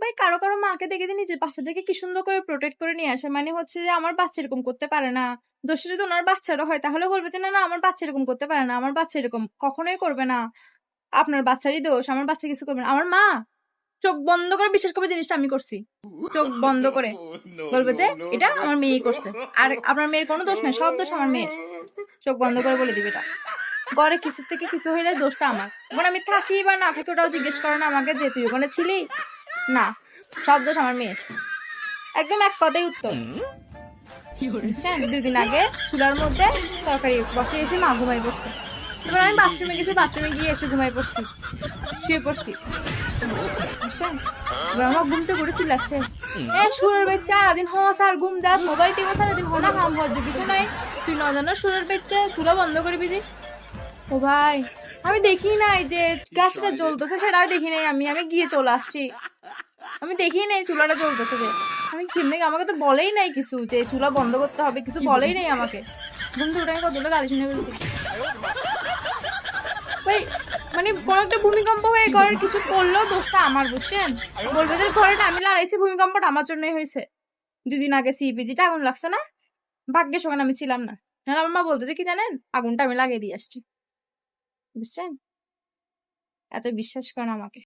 ভাই কারো কারো মাকে দেখে যে নিজের বাচ্চাদেরকে কি সুন্দর করে প্রোটেক্ট করে নিয়ে আসে, মানে হচ্ছে যে আমার বাচ্চা এরকম করতে পারে না, দোষটা যদি ওনার বাচ্চারও হয় তাহলে বলবে যে না না আমার বাচ্চা এরকম করতে পারে না, আমার বাচ্চা এরকম কখনোই করবে না, আপনার বাচ্চারই দোষ, আমার বাচ্চা কিছু করবে না। আমার মা চোখ বন্ধ করে বিশ্বাস করবে জিনিসটা আমি করছি, চোখ বন্ধ করে বলবে যে এটা আমার মেয়েই করছে, আর আপনার মেয়ের কোনো দোষ নাই, সব দোষ আমার মেয়ের, চোখ বন্ধ করে বলে দিবে এটা। ঘরে কিছু থেকে কিছু হইলে দোষটা আমার, এখন আমি থাকি বা না থাকি ওটাও জিজ্ঞেস করে না আমাকে যে তুই ওখানে ছিলি, না সব দোষ আমার মেয়ের, একদম এক কথাই উত্তর। বুঝছেন? 2 দিন আগে চুলার মধ্যে তরকারি বসে এসে মা ঘুমাই পড়ছে, এবার আমি বাথরুমে গেছি, বাথরুমে গিয়ে এসে ঘুমাই পড়ছি, শুয়ে পড়ছি। বুঝছেন? এবার আমার ঘুম থেকে উঠে চিল্লাচ্ছে, সুরের বাচ্চা সারাদিন আর ঘুম দাস, মোবাইল টিভি সারাদিন হনা কাম হজ্জ কিছু নাই, তুই না জানো সুরের বাচ্চা, চুলা বন্ধ করবি দি। ও ভাই আমি দেখি নাই যে গ্যাসটা জ্বলতেছে, সেটা আমি দেখি নাই, আমি গিয়ে চলে আসছি, আমি দেখি নাই চুলাটা জ্বলতেছে যে, আমি কেমনে, আমাকে তো বলেই নাই কিছু যে চুলা বন্ধ করতে হবে, কিছু বলেই নাই আমাকে, ঘুম থেকে উঠে আমি কতগুলো গালি শুনে ফেলছি। ভাই মানে কোন একটা ভূমিকম্প হয়ে ঘরের কিছু করলেও দোষটা আমার, বুঝছেন? বলবে যে ঘরেটা আমি লড়াইছি, ভূমিকম্পটা আমার জন্যই হয়েছে। 2 দিন আগে সিপিজিটা আগুন লাগছে না, ভাগ্যের ওখানে আমি ছিলাম না, নাহলে আমার মা বলতো যে কি জানেন আগুনটা আমি লাগিয়ে দিয়ে আসছি। বুঝছেন? এত বিশ্বাস করেন আমাকে।